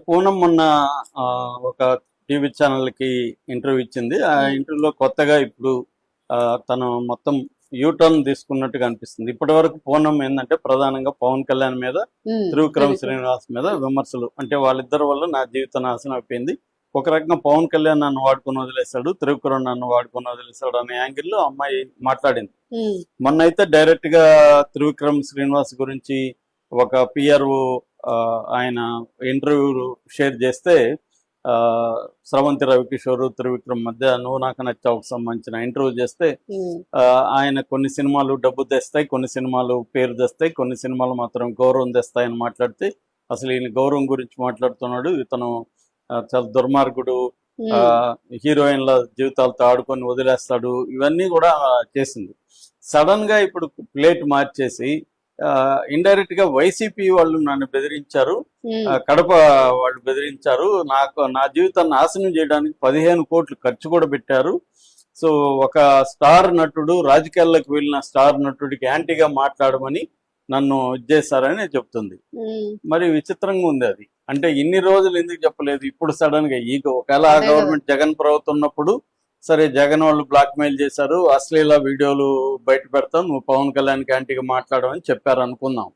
పూనం మొన్న ఒక TV channel కి ఇంటర్వ్యూ ఇచ్చింది. ఆ ఇంటర్వ్యూలో కొత్తగా ఇప్పుడు తను మొత్తం యూటర్న్ తీసుకున్నట్టుగా అనిపిస్తుంది. ఇప్పటి వరకు పూనం ఏంటంటే ప్రధానంగా పవన్ కళ్యాణ్ మీద, త్రివిక్రమ్ శ్రీనివాస్ మీద విమర్శలు. అంటే వాళ్ళిద్దరి వల్ల నా జీవితం నాశనం అయిపోయింది. ఒక రకంగా పవన్ కళ్యాణ్ నన్ను వాడుకొని వదిలేశాడు, త్రివిక్రమ్ నన్ను వాడుకొని వదిలేశాడు అనే యాంగిల్లో అమ్మాయి మాట్లాడింది. మొన్న అయితే డైరెక్ట్ గా త్రివిక్రమ్ శ్రీనివాస్ గురించి ఒక పిఆర్ఓ ఆయన ఇంటర్వ్యూ షేర్ చేస్తే స్రవంతి రవికిషోర్ త్రివిక్రమ్ మధ్య నువ్వు నాకు నచ్చావుకు సంబంధించిన ఇంటర్వ్యూ చేస్తే ఆయన కొన్ని సినిమాలు డబ్బు తెస్తాయి, కొన్ని సినిమాలు పేరు తెస్తాయి, కొన్ని సినిమాలు మాత్రం గౌరవం తెస్తాయని మాట్లాడితే అసలు ఈయన గౌరవం గురించి మాట్లాడుతున్నాడు, ఇతను చాలా దుర్మార్గుడు, హీరోయిన్ల జీవితాలతో ఆడుకొని వదిలేస్తాడు, ఇవన్నీ కూడా చేసింది. సడన్ గా ఇప్పుడు ప్లేట్ మార్చేసి ఇండైరెక్ట్ గా వైసీపీ వాళ్ళు నన్ను బెదిరించారు, కడప వాళ్ళు బెదిరించారు, నా జీవితాన్ని నాశనం చేయడానికి 15 కోట్లు ఖర్చు కూడా పెట్టారు. సో ఒక స్టార్ నటుడు, రాజకీయాల్లోకి వెళ్ళిన స్టార్ నటుడికి యాంటీగా మాట్లాడమని నన్ను ఇచ్చేసారని చెప్తుంది. మరి విచిత్రంగా ఉంది అది. అంటే ఇన్ని రోజులు ఎందుకు చెప్పలేదు, ఇప్పుడు సడన్ గా ఒకవేళ గవర్నమెంట్ జగన్ ప్రభుత్వం ఉన్నప్పుడు సరే జగన్ వాళ్ళు బ్లాక్ మెయిల్ చేశారు, అశ్లీల వీడియోలు బయట పెడతాం, నువ్వు పవన్ కళ్యాణ్ యాంటీగా మాట్లాడమని చెప్పారు అనుకుందాం.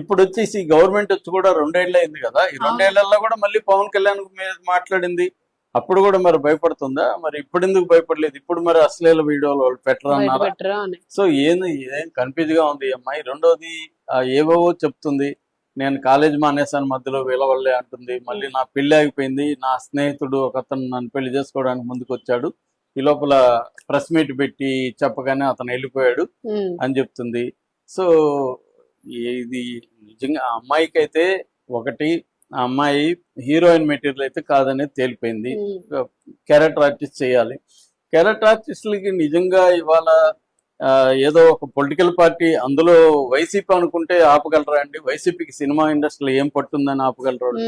ఇప్పుడు వచ్చేసి గవర్నమెంట్ వచ్చి కూడా 2 ఏళ్ళు అయింది కదా, ఈ 2 ఏళ్లలో కూడా మళ్ళీ పవన్ కళ్యాణ్ మీద మాట్లాడింది. అప్పుడు కూడా మరి భయపడుతుందా? మరి ఇప్పుడు ఎందుకు భయపడలేదు? ఇప్పుడు మరి అశ్లీల వీడియోలు వాళ్ళు పెట్టరా? సో ఏం కన్ఫ్యూజ్ గా ఉంది అమ్మాయి. రెండోది ఏవేవో చెప్తుంది, నేను కాలేజ్ మానేసాను మధ్యలో వీళ్ళవల్లే అంటుంది. మళ్ళీ నా పెళ్లి ఆగిపోయింది, నా స్నేహితుడు ఒకతను నన్ను పెళ్లి చేసుకోవడానికి ముందుకు వచ్చాడు, ఈ లోపల ప్రెస్ మీట్ పెట్టి చెప్పగానే అతను వెళ్ళిపోయాడు అని చెప్తుంది. సో ఇది నిజంగా ఆ అమ్మాయికి అయితే ఒకటి, ఆ అమ్మాయి హీరోయిన్ మెటీరియల్ అయితే కాదనేది తేలిపోయింది. క్యారెక్టర్ ఆర్టిస్ట్ చేయాలి. క్యారెక్టర్ ఆర్టిస్టులకి నిజంగా ఇవాళ ఏదో ఒక పొలిటికల్ పార్టీ, అందులో వైసీపీ అనుకుంటే ఆపగలరా అండి? వైసీపీకి సినిమా ఇండస్ట్రీలో ఏం పట్టుందని ఆపగలరు?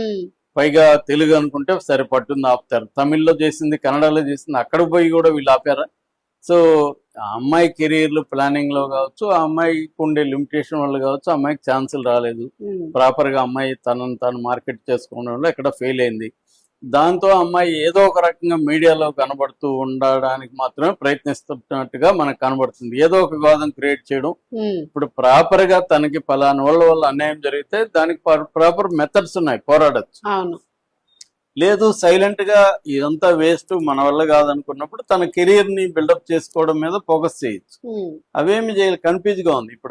పైగా తెలుగు అనుకుంటే సరే పట్టుంది ఆపుతారు. తమిళ్లో చేసింది, కన్నడలో చేసింది, అక్కడ పోయి కూడా వీళ్ళు ఆపారా? సో ఆ అమ్మాయి కెరీర్ ప్లానింగ్ లో కావచ్చు, ఆ అమ్మాయికి ఉండే లిమిటేషన్ వల్ల కావచ్చు, అమ్మాయికి ఛాన్సులు రాలేదు. ప్రాపర్ గా అమ్మాయి తనను తాను మార్కెట్ చేసుకోవడంలో ఎక్కడ ఫెయిల్ అయింది. దాంతో అమ్మాయి ఏదో ఒక రకంగా మీడియాలో కనబడుతూ ఉండడానికి మాత్రమే ప్రయత్నిస్తున్నట్టుగా మనకు కనబడుతుంది. ఏదో ఒక వివాదం క్రియేట్ చేయడం. ఇప్పుడు ప్రాపర్ గా తనకి పలానా వల్ల అన్యాయం జరిగితే దానికి ప్రాపర్ మెథడ్స్ ఉన్నాయి, పోరాడచ్చు. లేదు సైలెంట్ గా ఇదంతా వేస్ట్, మన వల్ల కాదనుకున్నప్పుడు తన కెరీర్ ని బిల్డప్ చేసుకోవడం మీద ఫోకస్ చేయొచ్చు. అవేమి చేయాలి? కన్ఫ్యూజ్ గా ఉంది ఇప్పుడు.